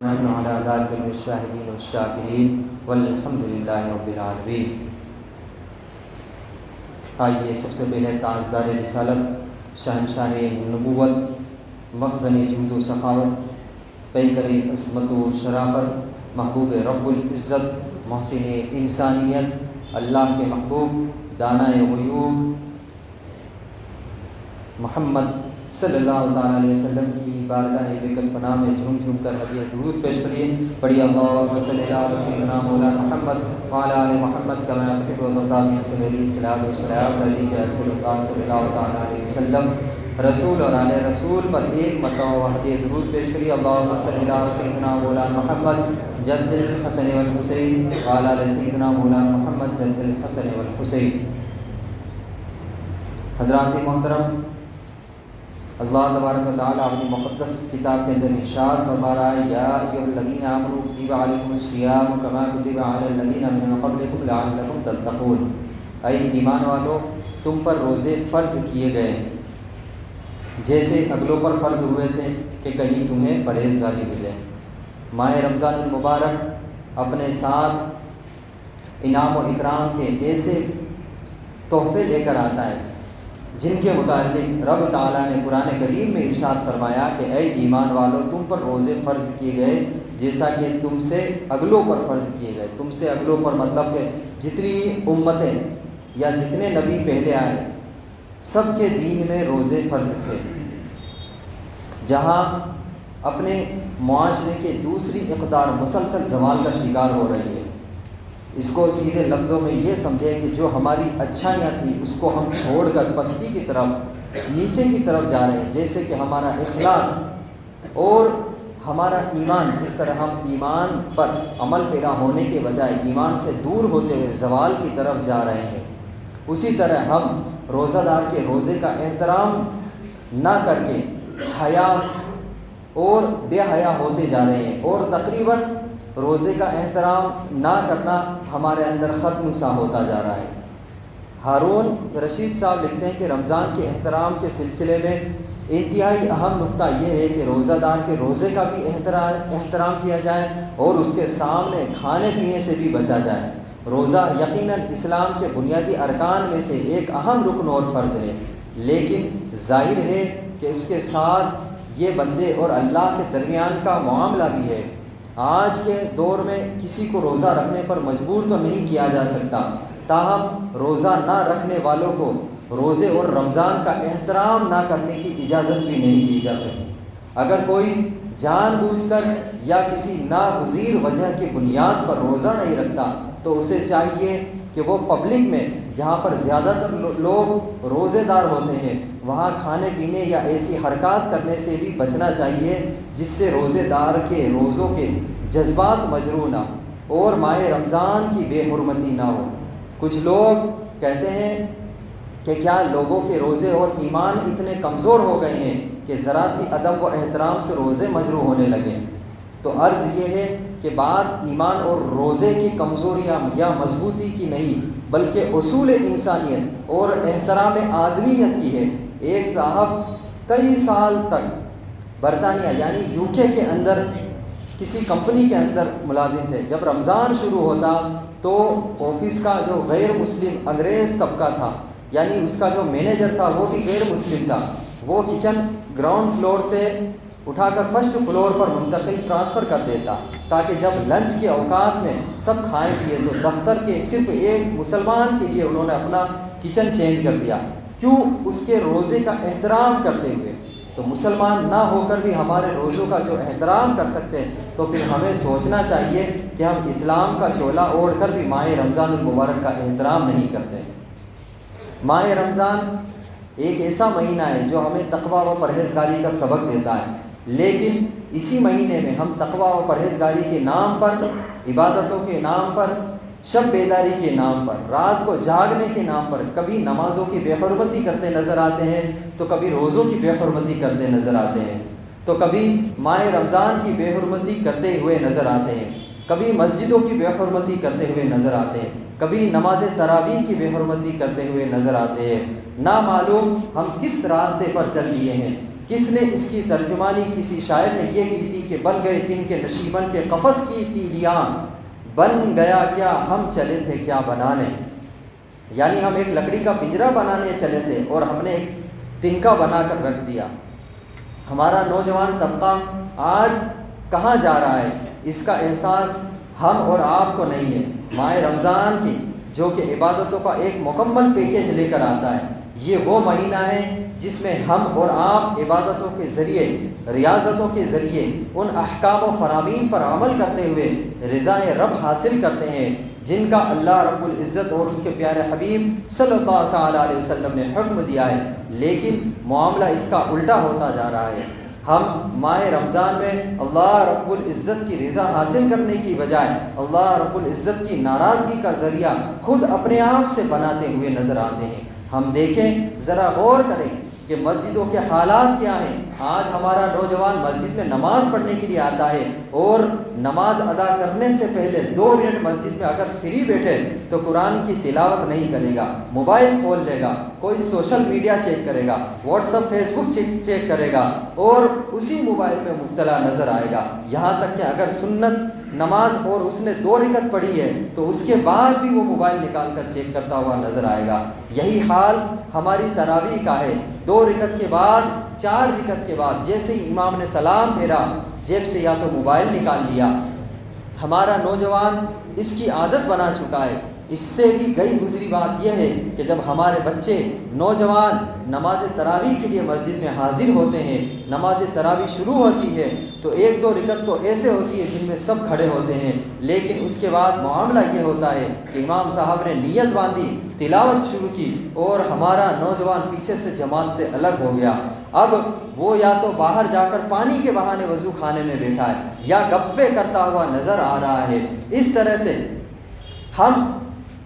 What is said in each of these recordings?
نحن على ذلك من الشاهدين والشاکرین والحمد للہ رب العالمین۔ آئیے سب سے پہلے تاجدار رسالت، شہنشاہ نبوت، مخزن جود و سخاوت، پیکر عظمت و شرافت، محبوب رب العزت، محسن انسانیت، اللہ کے محبوب، دانائے غیوب محمد صلی اللہ تعالیٰ علیہ وسلم کی بارگاہ بکس پناہ میں جھوم جھوم کر ہدیہ درود پیش کریے۔ پڑھیے اللہم صلی اللہ علیہ سیدنا مولانا محمد وعلی آل محمد کما تحب و ترضی من صلی اللہ علیہ وسلم علیہ رسول اللہ صلی اللہ تعالیٰ علیہ وسلم۔ رسول اور آل رسول پر ایک مرتبہ ہدیہ درود پیش کریے۔ اللہم صلی اللہ علیہ سیدنا مولانا محمد جد الحسن والحسین وعلی آل سیدنا مولانا محمد جد الحسن والحسین۔ حضرات محترم، اللہ تبارک و تعالیٰ اپنی مقدس کتاب کے اندر ارشاد فرما رہا ہے، یا ایھا الذین آمنوا کتب علیکم الصیام کما کتب علی الذین من قبلکم لعلکم تتقون۔ اے ایمان والو، تم پر روزے فرض کیے گئے جیسے اگلوں پر فرض ہوئے تھے کہ کہیں تمہیں پرہیزگاری ملے۔ ماہ رمضان المبارک اپنے ساتھ انعام و اکرام کے ایسے تحفے لے کر آتا ہے جن کے متعلق رب تعالیٰ نے قرآن کریم میں ارشاد فرمایا کہ اے ایمان والو، تم پر روزے فرض کیے گئے جیسا کہ تم سے اگلوں پر فرض کیے گئے۔ تم سے اگلوں پر مطلب کہ جتنی امتیں یا جتنے نبی پہلے آئے سب کے دین میں روزے فرض تھے۔ جہاں اپنے معاشرے کے دوسری اقدار مسلسل زوال کا شکار ہو رہی ہے، اس کو سیدھے لفظوں میں یہ سمجھے کہ جو ہماری اچھائیاں تھیں اس کو ہم چھوڑ کر پستی کی طرف، نیچے کی طرف جا رہے ہیں، جیسے کہ ہمارا اخلاق اور ہمارا ایمان، جس طرح ہم ایمان پر عمل پیرا ہونے کے بجائے ایمان سے دور ہوتے ہوئے زوال کی طرف جا رہے ہیں، اسی طرح ہم روزہ دار کے روزے کا احترام نہ کر کے حیا اور بے حیا ہوتے جا رہے ہیں، اور تقریباً روزے کا احترام نہ کرنا ہمارے اندر ختم سا ہوتا جا رہا ہے۔ ہارون رشید صاحب لکھتے ہیں کہ رمضان کے احترام کے سلسلے میں انتہائی اہم نقطہ یہ ہے کہ روزہ دار کے روزے کا بھی احترام کیا جائے اور اس کے سامنے کھانے پینے سے بھی بچا جائے۔ روزہ یقیناً اسلام کے بنیادی ارکان میں سے ایک اہم رکن اور فرض ہے، لیکن ظاہر ہے کہ اس کے ساتھ یہ بندے اور اللہ کے درمیان کا معاملہ بھی ہے۔ آج کے دور میں کسی کو روزہ رکھنے پر مجبور تو نہیں کیا جا سکتا، تاہم روزہ نہ رکھنے والوں کو روزے اور رمضان کا احترام نہ کرنے کی اجازت بھی نہیں دی جا سکتی۔ اگر کوئی جان بوجھ کر یا کسی ناگزیر وجہ کی بنیاد پر روزہ نہیں رکھتا تو اسے چاہیے کہ وہ پبلک میں جہاں پر زیادہ تر لوگ روزے دار ہوتے ہیں وہاں کھانے پینے یا ایسی حرکات کرنے سے بھی بچنا چاہیے جس سے روزے دار کے روزوں کے جذبات مجروح نہ اور ماہ رمضان کی بے حرمتی نہ ہو۔ کچھ لوگ کہتے ہیں کہ کیا لوگوں کے روزے اور ایمان اتنے کمزور ہو گئے ہیں کہ ذرا سی ادب و احترام سے روزے مجروح ہونے لگے؟ تو عرض یہ ہے کہ بات ایمان اور روزے کی کمزوریاں یا مضبوطی کی نہیں بلکہ اصول انسانیت اور احترام آدمیت کی ہے۔ ایک صاحب کئی سال تک برطانیہ یعنی UK کے اندر کسی کمپنی کے اندر ملازم تھے۔ جب رمضان شروع ہوتا تو آفس کا جو غیر مسلم انگریز طبقہ تھا، یعنی اس کا جو مینیجر تھا وہ بھی غیر مسلم تھا، وہ کچن گراؤنڈ فلور سے اٹھا کر فرسٹ فلور پر منتقل ٹرانسفر کر دیتا تاکہ جب لنچ کے اوقات میں سب کھائیں پیے تو دفتر کے صرف ایک مسلمان کے لیے انہوں نے اپنا کچن چینج کر دیا۔ کیوں؟ اس کے روزے کا احترام کرتے ہوئے۔ تو مسلمان نہ ہو کر بھی ہمارے روزوں کا جو احترام کر سکتے ہیں تو پھر ہمیں سوچنا چاہیے کہ ہم اسلام کا چولا اوڑھ کر بھی ماہ رمضان المبارک کا احترام نہیں کرتے۔ ماہ رمضان ایک ایسا مہینہ ہے جو ہمیں تقویٰ و پرہیزگاری کا سبق دیتا ہے، لیکن اسی مہینے میں ہم تقویٰ و پرہیزگاری کے نام پر، عبادتوں کے نام پر، شب بیداری کے نام پر، رات کو جاگنے کے نام پر کبھی نمازوں کی بے حرمتی کرتے نظر آتے ہیں تو کبھی روزوں کی بے حرمتی کرتے نظر آتے ہیں، تو کبھی ماہ رمضان کی بے حرمتی کرتے ہوئے نظر آتے ہیں، کبھی مسجدوں کی بے حرمتی کرتے ہوئے نظر آتے ہیں، کبھی نماز تراویح کی بے حرمتی کرتے ہوئے نظر آتے ہیں۔ نامعلوم ہم کس راستے پر چل دیے ہیں۔ کس نے اس کی ترجمانی کسی شاعر نے یہ کی تھی کہ بن گئے تن کے نشیبن کے قفس کی تیلیاں، بن گیا کیا ہم چلے تھے کیا بنانے، یعنی ہم ایک لکڑی کا پنجرا بنانے چلے تھے اور ہم نے ایک تنکا بنا کر رکھ دیا۔ ہمارا نوجوان طبقہ آج کہاں جا رہا ہے، اس کا احساس ہم اور آپ کو نہیں ہے۔ ماہ رمضان کی جو کہ عبادتوں کا ایک مکمل پیکیج لے کر آتا ہے، یہ وہ مہینہ ہے جس میں ہم اور آپ عبادتوں کے ذریعے، ریاضتوں کے ذریعے ان احکام و فرامین پر عمل کرتے ہوئے رضائے رب حاصل کرتے ہیں جن کا اللہ رب العزت اور اس کے پیارے حبیب صلی اللہ تعالیٰ علیہ وسلم نے حکم دیا ہے۔ لیکن معاملہ اس کا الٹا ہوتا جا رہا ہے۔ ہم ماہ رمضان میں اللہ رب العزت کی رضا حاصل کرنے کی بجائے اللہ رب العزت کی ناراضگی کا ذریعہ خود اپنے آپ سے بناتے ہوئے نظر آتے ہیں۔ ہم دیکھیں، ذرا غور کریں کہ مسجدوں کے حالات کیا ہیں۔ آج ہمارا نوجوان مسجد میں نماز پڑھنے کے لیے آتا ہے اور نماز ادا کرنے سے پہلے 2 منٹ مسجد میں اگر فری بیٹھے تو قرآن کی تلاوت نہیں کرے گا، موبائل کھول لے گا، کوئی سوشل میڈیا چیک کرے گا، واٹس ایپ فیس بک چیک کرے گا اور اسی موبائل میں مبتلا نظر آئے گا۔ یہاں تک کہ اگر سنت نماز اور اس نے 2 رکعت پڑھی ہے تو اس کے بعد بھی وہ موبائل نکال کر چیک کرتا ہوا نظر آئے گا۔ یہی حال ہماری تراویح کا ہے۔ 2 رکعت کے بعد، 4 رکعت کے بعد جیسے ہی امام نے سلام پھیرا، جیب سے یا تو موبائل نکال لیا۔ ہمارا نوجوان اس کی عادت بنا چکا ہے۔ اس سے بھی گئی گزری بات یہ ہے کہ جب ہمارے بچے نوجوان نماز تراویح کے لیے مسجد میں حاضر ہوتے ہیں، نماز تراویح شروع ہوتی ہے تو 1-2 رکعت تو ایسے ہوتی ہے جن میں سب کھڑے ہوتے ہیں، لیکن اس کے بعد معاملہ یہ ہوتا ہے کہ امام صاحب نے نیت باندھی، تلاوت شروع کی اور ہمارا نوجوان پیچھے سے جماعت سے الگ ہو گیا۔ اب وہ یا تو باہر جا کر پانی کے بہانے وضو خانے میں بیٹھا ہے یا گپے کرتا ہوا نظر آ رہا ہے۔ اس طرح سے ہم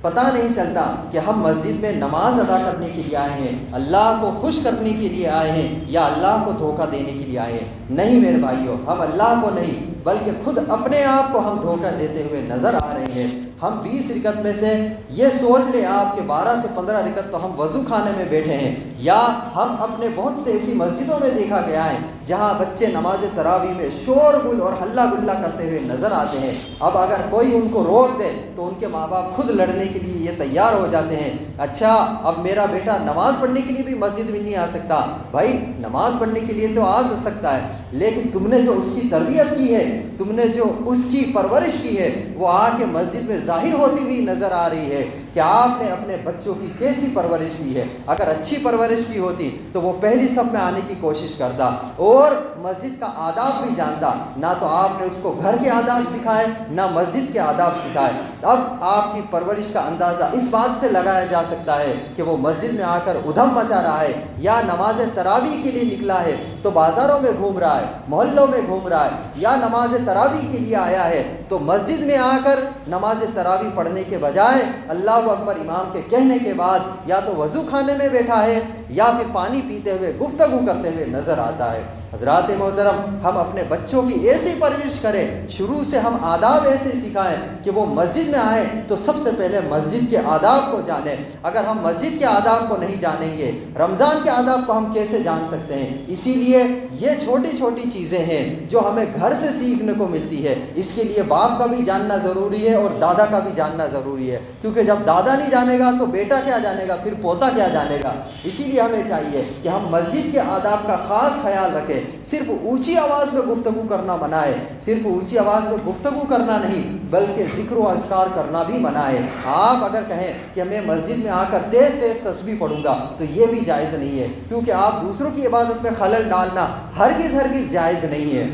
پتہ نہیں چلتا کہ ہم مسجد میں نماز ادا کرنے کے لیے آئے ہیں، اللہ کو خوش کرنے کے لیے آئے ہیں یا اللہ کو دھوکہ دینے کے لیے آئے ہیں۔ نہیں میرے بھائیوں، ہم اللہ کو نہیں بلکہ خود اپنے آپ کو ہم دھوکہ دیتے ہوئے نظر آ رہے ہیں۔ ہم 20 رکعت میں سے یہ سوچ لیں آپ کہ 12 سے 15 رکعت تو ہم وضو خانے میں بیٹھے ہیں، یا ہم اپنے بہت سے ایسی مسجدوں میں دیکھا گیا ہے جہاں بچے نماز تراویح میں شور گل اور ہلہ گلا کرتے ہوئے نظر آتے ہیں۔ اب اگر کوئی ان کو روک دے تو ان کے ماں باپ خود لڑنے کے لیے یہ تیار ہو جاتے ہیں، اچھا اب میرا بیٹا نماز پڑھنے کے لیے بھی مسجد میں نہیں آ سکتا۔ بھائی نماز پڑھنے کے لیے تو آ سکتا ہے، لیکن تم نے جو اس کی تربیت کی ہے، تم نے جو اس کی پرورش کی ہے، وہ آ کے مسجد میں ظاہر ہوتی ہوئی نظر آ رہی ہے کہ آپ نے اپنے بچوں کی کیسی پرورش کی ہے۔ اگر اچھی پرورش کی ہوتی تو وہ پہلی صف میں آنے کی کوشش کرتا اور مسجد کا آداب بھی جانتا۔ نہ تو آپ نے اس کو گھر کے آداب سکھائے، نہ مسجد کے آداب سکھائے۔ اب آپ کی پرورش کا اندازہ اس بات سے لگایا جا سکتا ہے کہ وہ مسجد میں آ کر ادھم مچا رہا ہے یا نماز تراویح کے لیے نکلا ہے تو بازاروں میں گھوم رہا ہے، محلوں میں گھوم رہا ہے، یا نماز تراویح کے لیے آیا ہے تو مسجد میں آ کر نماز تراویح پڑھنے کے بجائے اللہ اکبر امام کے کہنے کے بعد یا تو وضو خانے میں بیٹھا ہے یا پھر پانی پیتے ہوئے گفتگو کرتے ہوئے نظر آتا ہے۔ حضرات محترم، ہم اپنے بچوں کی ایسی پرورش کریں، شروع سے ہم آداب ایسے سکھائیں کہ وہ مسجد میں آئیں تو سب سے پہلے مسجد کے آداب کو جانیں۔ اگر ہم مسجد کے آداب کو نہیں جانیں گے، رمضان کے آداب کو ہم کیسے جان سکتے ہیں؟ اسی لیے یہ چھوٹی چھوٹی چیزیں ہیں جو ہمیں گھر سے سیکھنے کو ملتی ہے۔ اس کے لیے باپ کا بھی جاننا ضروری ہے اور دادا کا بھی جاننا ضروری ہے، کیونکہ جب دادا نہیں جانے گا تو بیٹا کیا جانے گا، پھر پوتا کیا جانے گا۔ اسی لیے ہمیں چاہیے کہ ہم مسجد کے آداب کا خاص خیال رکھیں۔ صرف اونچی آواز میں گفتگو کرنا منع ہے، صرف اونچی آواز میں گفتگو کرنا نہیں بلکہ ذکر و اذکار کرنا بھی منع ہے۔ آپ اگر کہیں کہ میں مسجد میں آ کر تیز تیز تسبیح پڑھوں گا تو یہ بھی جائز نہیں ہے، کیونکہ آپ دوسروں کی عبادت میں خلل ڈالنا ہرگز جائز نہیں ہے۔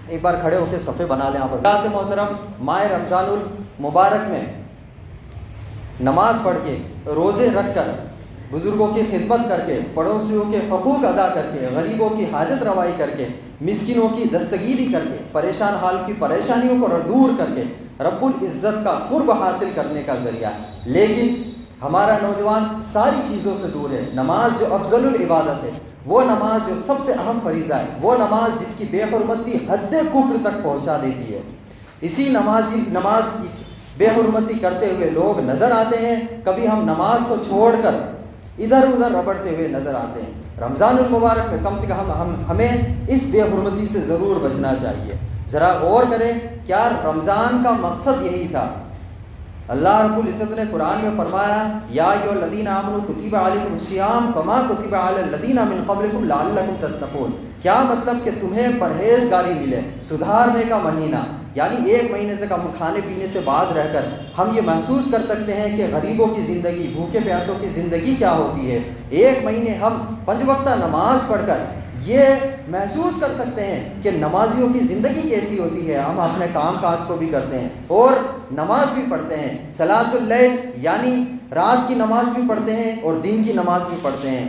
ایک بار کھڑے ہو کے صفے بنا لیں آپ۔ حضرات محترم، ماہ رمضان المبارک میں نماز پڑھ کے، روزے رکھ کر، بزرگوں کی خدمت کر کے، پڑوسیوں کے حقوق ادا کر کے، غریبوں کی حاجت روائی کر کے، مسکینوں کی دستگیری کر کے، پریشان حال کی پریشانیوں کو دور کر کے رب العزت کا قرب حاصل کرنے کا ذریعہ ہے۔ لیکن ہمارا نوجوان ساری چیزوں سے دور ہے۔ نماز جو افضل العبادت ہے، وہ نماز جو سب سے اہم فریضہ ہے، وہ نماز جس کی بے حرمتی حد کفر تک پہنچا دیتی ہے، اسی نماز کی بے حرمتی کرتے ہوئے لوگ نظر آتے ہیں۔ کبھی ہم نماز کو چھوڑ کر ادھر ادھر ربڑتے ہوئے نظر آتے ہیں۔ رمضان المبارک میں کم سے کم ہمیں اس بے حرمتی سے ضرور بچنا چاہیے۔ ذرا غور کریں، کیا رمضان کا مقصد یہی تھا؟ اللہ رب العزت نے قرآن میں فرمایا یا ایھا الذین آمنوا کتب علیکم الصیام کما کتب علی الذین من قبلکم لعلکم تتقون۔ کیا مطلب کہ تمہیں پرہیزگاری ملے، سدھارنے کا مہینہ، یعنی ایک مہینے تک ہم کھانے پینے سے باز رہ کر ہم یہ محسوس کر سکتے ہیں کہ غریبوں کی زندگی، بھوکے پیاسوں کی زندگی کیا ہوتی ہے۔ ایک مہینے ہم 5 وقتہ نماز پڑھ کر یہ محسوس کر سکتے ہیں کہ نمازیوں کی زندگی کیسی ہوتی ہے۔ ہم اپنے کام کاج کو بھی کرتے ہیں اور نماز بھی پڑھتے ہیں، صلاۃ اللیل یعنی رات کی نماز بھی پڑھتے ہیں اور دن کی نماز بھی پڑھتے ہیں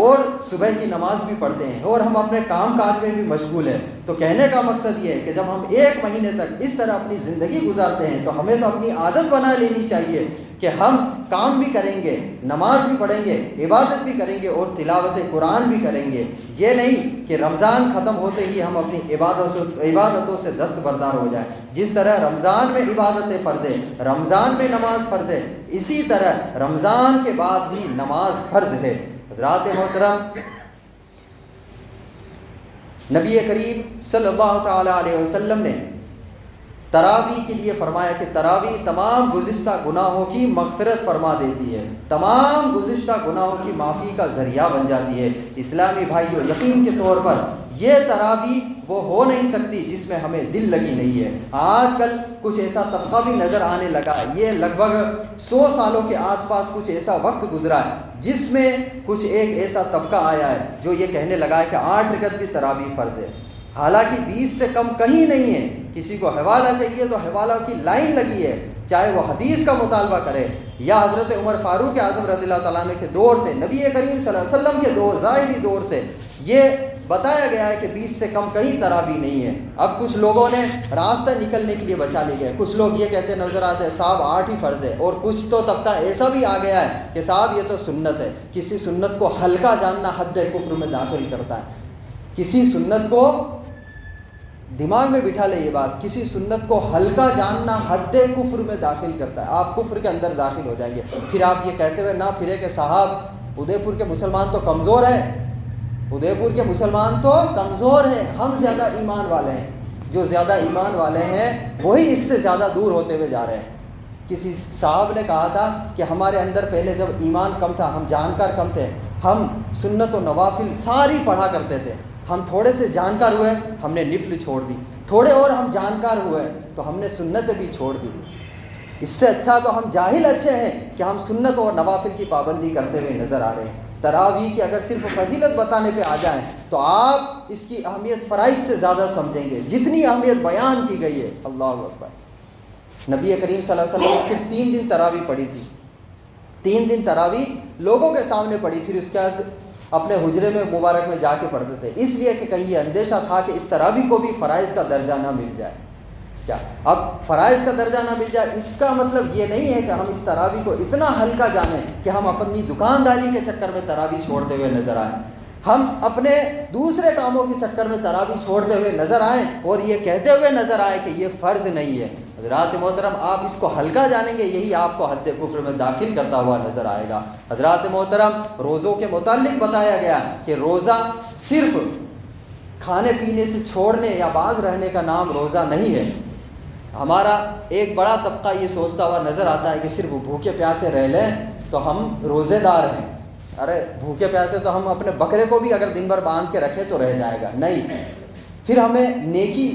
اور صبح کی نماز بھی پڑھتے ہیں اور ہم اپنے کام کاج میں بھی مشغول ہیں۔ تو کہنے کا مقصد یہ ہے کہ جب ہم ایک مہینے تک اس طرح اپنی زندگی گزارتے ہیں تو ہمیں تو اپنی عادت بنا لینی چاہیے کہ ہم کام بھی کریں گے، نماز بھی پڑھیں گے، عبادت بھی کریں گے اور تلاوت قرآن بھی کریں گے۔ یہ نہیں کہ رمضان ختم ہوتے ہی ہم اپنی عبادتوں سے دستبردار ہو جائیں۔ جس طرح رمضان میں عبادتیں فرض ہے، رمضان میں نماز فرض ہے، اسی طرح رمضان کے بعد بھی نماز فرض ہے۔ حضرات محترم، نبی کریم صلی اللہ تعالی علیہ وسلم نے تراویح کے لیے فرمایا کہ تراویح تمام گزشتہ گناہوں کی مغفرت فرما دیتی ہے، تمام گزشتہ گناہوں کی معافی کا ذریعہ بن جاتی ہے۔ اسلامی بھائیو، یقین کے طور پر یہ تراویح وہ ہو نہیں سکتی جس میں ہمیں دل لگی نہیں ہے۔ آج کل کچھ ایسا طبقہ بھی نظر آنے لگا ہے، یہ لگ بھگ 100 سالوں کے آس پاس کچھ ایسا وقت گزرا ہے جس میں کچھ ایک ایسا طبقہ آیا ہے جو یہ کہنے لگا ہے کہ 8 رکعت بھی تراویح فرض ہے، حالانکہ 20 سے کم کہیں نہیں ہے۔ کسی کو حوالہ چاہیے تو حوالہ کی لائن لگی ہے، چاہے وہ حدیث کا مطالبہ کرے یا حضرت عمر فاروق اعظم رضی اللہ تعالیٰ عنہ کے دور سے، نبی کریم صلی اللہ علیہ وسلم کے دور، ظاہری دور سے یہ بتایا گیا ہے کہ 20 سے کم کہیں تراویح نہیں ہے۔ اب کچھ لوگوں نے راستہ نکلنے کے لیے بچا لی گئے، کچھ لوگ یہ کہتے نظر آتے ہیں صاحب 8 ہی فرض ہے، اور کچھ تو طبقہ ایسا بھی آ گیا ہے کہ صاحب یہ تو سنت ہے۔ کسی سنت کو ہلکا جاننا حد کفر میں داخل کرتا ہے۔ کسی سنت کو دماغ میں بٹھا لے یہ بات، کسی سنت کو ہلکا جاننا حد کفر میں داخل کرتا ہے، آپ کفر کے اندر داخل ہو جائیں گے۔ پھر آپ یہ کہتے ہوئے نہ پھرے کہ صاحب ادے پور کے مسلمان تو کمزور ہیں، ادے پور کے مسلمان تو کمزور ہیں، ہم زیادہ ایمان والے ہیں۔ جو زیادہ ایمان والے ہیں وہی اس سے زیادہ دور ہوتے ہوئے جا رہے ہیں۔ کسی صاحب نے کہا تھا کہ ہمارے اندر پہلے جب ایمان کم تھا، ہم جانکار کم تھے، ہم سنت و نوافل ساری پڑھا کرتے تھے، ہم تھوڑے سے جانکار ہوئے ہم نے نفل چھوڑ دی، تھوڑے اور ہم جانکار ہوئے تو ہم نے سنت بھی چھوڑ دی۔ اس سے اچھا تو ہم جاہل اچھے ہیں کہ ہم سنت اور نوافل کی پابندی کرتے ہوئے نظر آ رہے ہیں۔ تراویح کی اگر صرف فضیلت بتانے پہ آ جائیں تو آپ اس کی اہمیت فرائض سے زیادہ سمجھیں گے جتنی اہمیت بیان کی گئی ہے۔ اللہ اکبر۔ نبی کریم صلی اللہ علیہ وسلم نے صرف 3 دن تراویح پڑھی تھی، 3 دن تراویح لوگوں کے سامنے پڑھی، پھر اس کے بعد اپنے حجرے میں مبارک میں جا کے پڑھتے تھے، اس لیے کہ کہیں یہ اندیشہ تھا کہ اس تراویح کو بھی فرائض کا درجہ نہ مل جائے۔ کیا اب فرائض کا درجہ نہ مل جائے اس کا مطلب یہ نہیں ہے کہ ہم اس تراویح کو اتنا ہلکا جانیں کہ ہم اپنی دکانداری کے چکر میں تراویح چھوڑتے ہوئے نظر آئیں، ہم اپنے دوسرے کاموں کے چکر میں تراویح چھوڑتے ہوئے نظر آئیں اور یہ کہتے ہوئے نظر آئے کہ یہ فرض نہیں ہے۔ حضرات محترم، آپ اس کو ہلکا جانیں گے یہی آپ کو حد کفر میں داخل کرتا ہوا نظر آئے گا۔ حضرات محترم، روزوں کے متعلق بتایا گیا کہ روزہ صرف کھانے پینے سے چھوڑنے یا باز رہنے کا نام روزہ نہیں ہے۔ ہمارا ایک بڑا طبقہ یہ سوچتا ہوا نظر آتا ہے کہ صرف بھوکے پیاسے رہ لیں تو ہم روزے دار ہیں۔ ارے بھوکے پیاسے تو ہم اپنے بکرے کو بھی اگر دن بھر باندھ کے رکھے تو رہ جائے گا، نہیں۔ پھر ہمیں نیکی،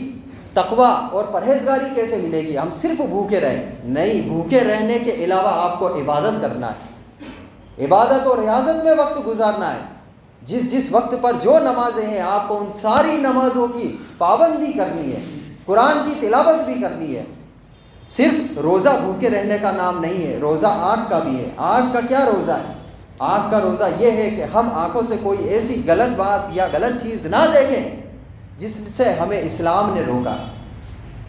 تقویٰ اور پرہیزگاری کیسے ملے گی؟ ہم صرف بھوکے رہیں؟ نہیں، بھوکے رہنے کے علاوہ آپ کو عبادت کرنا ہے، عبادت اور ریاضت میں وقت گزارنا ہے۔ جس وقت پر جو نمازیں ہیں آپ کو ان ساری نمازوں کی پابندی کرنی ہے، قرآن کی تلاوت بھی کرنی ہے۔ صرف روزہ بھوکے رہنے کا نام نہیں ہے، روزہ آنکھ کا بھی ہے۔ آنکھ کا کیا روزہ ہے؟ آنکھ کا روزہ یہ ہے کہ ہم آنکھوں سے کوئی ایسی غلط بات یا غلط چیز نہ دیکھیں جس سے ہمیں اسلام نے روکا۔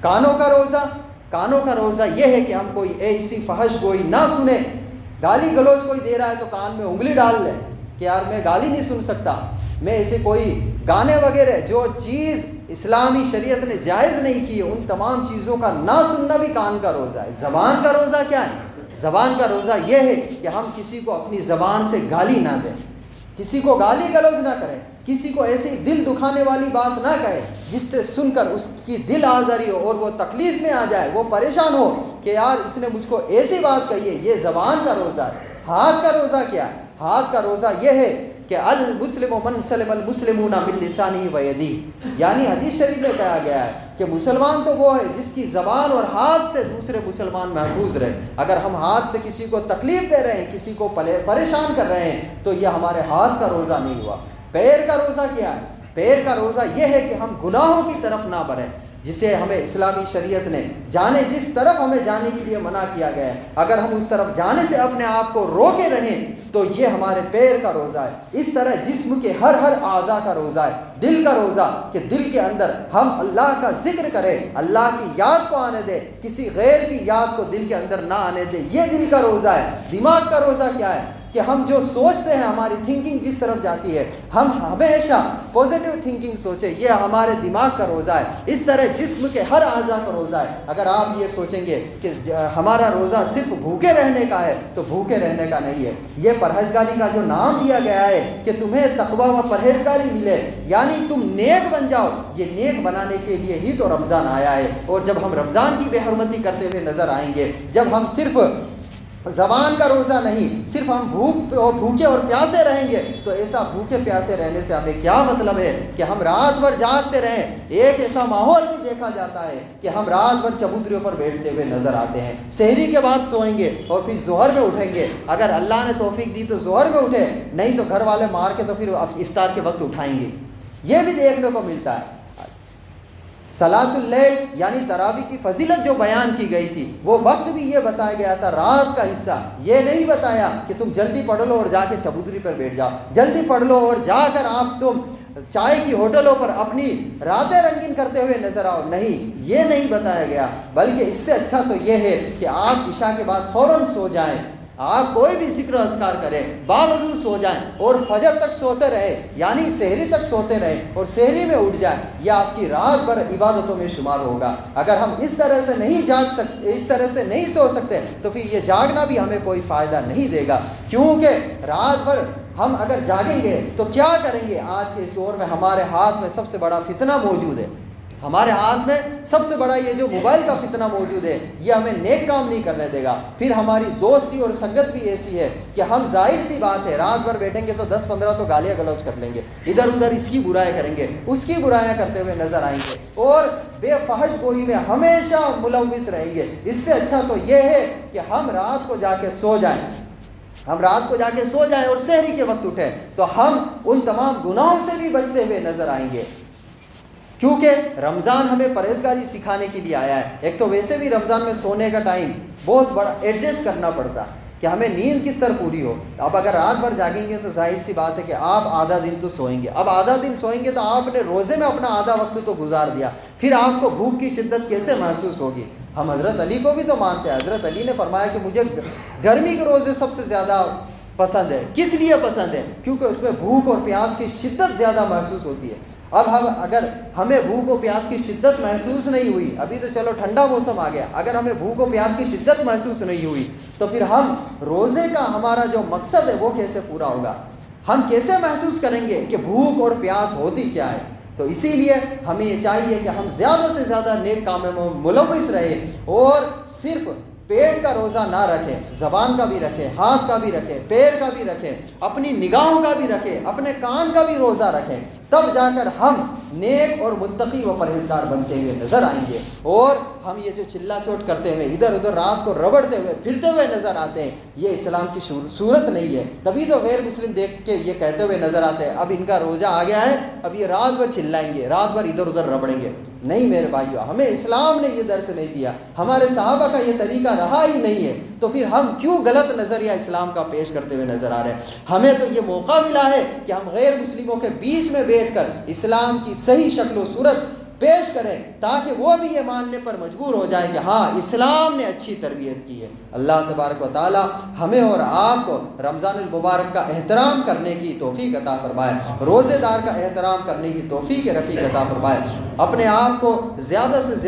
کانوں کا روزہ یہ ہے کہ ہم کوئی ایسی فحش گوئی نہ سنیں، گالی گلوچ کوئی دے رہا ہے تو کان میں انگلی ڈال لیں کہ یار میں گالی نہیں سن سکتا، میں ایسے کوئی گانے وغیرہ جو چیز اسلامی شریعت نے جائز نہیں کی ہے ان تمام چیزوں کا نہ سننا بھی کان کا روزہ ہے۔ زبان کا روزہ کیا ہے؟ زبان کا روزہ یہ ہے کہ ہم کسی کو اپنی زبان سے گالی نہ دیں، کسی کو گالی گلوج نہ کریں، کسی کو ایسی دل دکھانے والی بات نہ کہے جس سے سن کر اس کی دل آزاری ہو اور وہ تکلیف میں آ جائے، وہ پریشان ہو کہ یار اس نے مجھ کو ایسی بات کہی ہے۔ یہ زبان کا روزہ ہے۔ ہاتھ کا روزہ کیا ہے؟ ہاتھ کا روزہ یہ ہے کہ المسلم من سلم المسلمون من لسانہ و یدہ، یعنی حدیث شریف میں کہا گیا ہے کہ مسلمان تو وہ ہے جس کی زبان اور ہاتھ سے دوسرے مسلمان محفوظ رہے۔ اگر ہم ہاتھ سے کسی کو تکلیف دے رہے ہیں، کسی کو پریشان کر رہے ہیں، تو یہ ہمارے ہاتھ کا روزہ نہیں ہوا۔ پیر کا روزہ کیا ہے؟ پیر کا روزہ یہ ہے کہ ہم گناہوں کی طرف نہ بڑھیں، جسے ہمیں اسلامی شریعت نے جانے جس طرف ہمیں جانے کے لیے منع کیا گیا ہے، اگر ہم اس طرف جانے سے اپنے آپ کو روکے رہیں تو یہ ہمارے پیر کا روزہ ہے۔ اس طرح جسم کے ہر اعضاء کا روزہ ہے۔ دل کا روزہ کہ دل کے اندر ہم اللہ کا ذکر کریں، اللہ کی یاد کو آنے دے، کسی غیر کی یاد کو دل کے اندر نہ آنے دے، یہ دل کا روزہ ہے۔ دماغ کا روزہ کیا ہے؟ کہ ہم جو سوچتے ہیں، ہماری تھنکنگ جس طرف جاتی ہے، ہم ہمیشہ پازیٹیو تھنکنگ سوچیں، یہ ہمارے دماغ کا روزہ ہے۔ اس طرح جسم کے ہر اعضاء کا روزہ ہے۔ اگر آپ یہ سوچیں گے کہ ہمارا روزہ صرف بھوکے رہنے کا ہے تو بھوکے رہنے کا نہیں ہے۔ یہ پرہیزگاری کا جو نام دیا گیا ہے کہ تمہیں تقویٰ و پرہیزگاری ملے، یعنی تم نیک بن جاؤ، یہ نیک بنانے کے لیے ہی تو رمضان آیا ہے۔ اور جب ہم رمضان کی بے حرمتی کرتے ہوئے نظر آئیں گے، جب ہم صرف زبان کا روزہ نہیں، صرف ہم بھوکے اور پیاسے رہیں گے، تو ایسا بھوکے پیاسے رہنے سے ہمیں کیا مطلب ہے کہ ہم رات بھر جاگتے رہیں۔ ایک ایسا ماحول بھی دیکھا جاتا ہے کہ ہم رات بھر چبوتریوں پر بیٹھتے ہوئے نظر آتے ہیں، سحری کے بعد سوئیں گے اور پھر ظہر میں اٹھیں گے، اگر اللہ نے توفیق دی تو ظہر میں اٹھے، نہیں تو گھر والے مار کے تو پھر افطار کے وقت اٹھائیں گے۔ یہ بھی دیکھنے کو ملتا ہے۔ صلاۃ اللیل یعنی تراویح کی فضیلت جو بیان کی گئی تھی، وہ وقت بھی یہ بتایا گیا تھا، رات کا حصہ، یہ نہیں بتایا کہ تم جلدی پڑھ لو اور جا کے چبوتری پر بیٹھ جاؤ، جلدی پڑھ لو اور جا کر آپ تم چائے کی ہوٹلوں پر اپنی راتیں رنگین کرتے ہوئے نظر آؤ، نہیں، یہ نہیں بتایا گیا۔ بلکہ اس سے اچھا تو یہ ہے کہ آپ عشاء کے بعد فوراً سو جائیں، آپ کوئی بھی ذکر و اذکار کریں، باوضو سو جائیں اور فجر تک سوتے رہے، یعنی سحری تک سوتے رہے اور سحری میں اٹھ جائیں، یہ آپ کی رات بھر عبادتوں میں شمار ہوگا۔ اگر ہم اس طرح سے نہیں جاگ سکتے، اس طرح سے نہیں سو سکتے، تو پھر یہ جاگنا بھی ہمیں کوئی فائدہ نہیں دے گا، کیونکہ رات بھر ہم اگر جاگیں گے تو کیا کریں گے؟ آج کے اس دور میں ہمارے ہاتھ میں سب سے بڑا فتنہ موجود ہے، ہمارے ہاتھ میں سب سے بڑا یہ جو موبائل کا فتنہ موجود ہے، یہ ہمیں نیک کام نہیں کرنے دے گا۔ پھر ہماری دوستی اور سنگت بھی ایسی ہے کہ ہم ظاہر سی بات ہے رات بھر بیٹھیں گے تو 10-15 تو گالیاں گلوچ کر لیں گے، ادھر ادھر اس کی برائیاں کریں گے، اس کی برائیاں کرتے ہوئے نظر آئیں گے اور بے فحش گوئی میں ہمیشہ ملوث رہیں گے۔ اس سے اچھا تو یہ ہے کہ ہم رات کو جا کے سو جائیں، ہم رات کو جا کے سو جائیں اور سحری کے وقت اٹھیں، تو ہم ان تمام گناہوں سے بھی بچتے ہوئے نظر آئیں گے، کیونکہ رمضان ہمیں پرہیزگاری سکھانے کے لیے آیا ہے۔ ایک تو ویسے بھی رمضان میں سونے کا ٹائم بہت بڑا ایڈجسٹ کرنا پڑتا ہے کہ ہمیں نیند کس طرح پوری ہو۔ اب اگر رات بھر جاگیں گے تو ظاہر سی بات ہے کہ آپ آدھا دن تو سوئیں گے، اب آدھا دن سوئیں گے تو آپ نے روزے میں اپنا آدھا وقت تو گزار دیا، پھر آپ کو بھوک کی شدت کیسے محسوس ہوگی؟ ہم حضرت علی کو بھی تو مانتے ہیں، حضرت علی نے فرمایا کہ مجھے گرمی کے روزے سب سے زیادہ پسند ہے۔ کس لیے پسند ہے؟ کیونکہ اس میں بھوک اور پیاس کی شدت زیادہ محسوس ہوتی ہے۔ اب اگر ہمیں بھوک و پیاس کی شدت محسوس نہیں ہوئی، ابھی تو چلو ٹھنڈا موسم آ گیا، اگر ہمیں بھوک و پیاس کی شدت محسوس نہیں ہوئی تو پھر ہم روزے کا ہمارا جو مقصد ہے وہ کیسے پورا ہوگا؟ ہم کیسے محسوس کریں گے کہ بھوک اور پیاس ہوتی کیا ہے؟ تو اسی لیے ہمیں یہ چاہیے کہ ہم زیادہ سے زیادہ نیک کاموں میں ملوث رہیں اور صرف پیٹ کا روزہ نہ رکھیں، زبان کا بھی رکھیں، ہاتھ کا بھی رکھیں، پیر کا بھی رکھیں، اپنی نگاہوں کا بھی رکھیں، اپنے کان کا بھی روزہ رکھیں، تب جا کر ہم نیک اور متقی و پرہیزگار بنتے ہوئے نظر آئیں گے۔ اور ہم یہ جو چلا چوٹ کرتے ہوئے ادھر ادھر رات کو ربڑتے ہوئے پھرتے ہوئے نظر آتے ہیں، یہ اسلام کی صورت نہیں ہے۔ تبھی تو غیر مسلم دیکھ کے یہ کہتے ہوئے نظر آتے ہیں اب ان کا روزہ آ گیا ہے، اب یہ رات بھر چلائیں گے، رات بھر ادھر ادھر ربڑیں گے۔ نہیں میرے بھائیو، ہمیں اسلام نے یہ درس نہیں دیا، ہمارے صحابہ کا یہ طریقہ رہا ہی نہیں ہے، تو پھر ہم کیوں غلط نظریہ اسلام کا پیش کرتے ہوئے نظر آ رہے ہیں؟ ہمیں تو یہ موقع ملا ہے کہ ہم غیر مسلموں کے بیچ میں بیٹھ کر اسلام کی صحیح شکل و صورت پیش کریں تاکہ وہ بھی یہ ماننے پر مجبور ہو جائے کہ ہاں اسلام نے اچھی تربیت کی ہے۔ اللہ تبارک و تعالی ہمیں اور آپ کو رمضان المبارک کا احترام کرنے کی توفیق عطا فرمائے، روزے دار کا احترام کرنے کی توفیق رفیق عطا فرمائے، اپنے آپ کو زیادہ سے زیادہ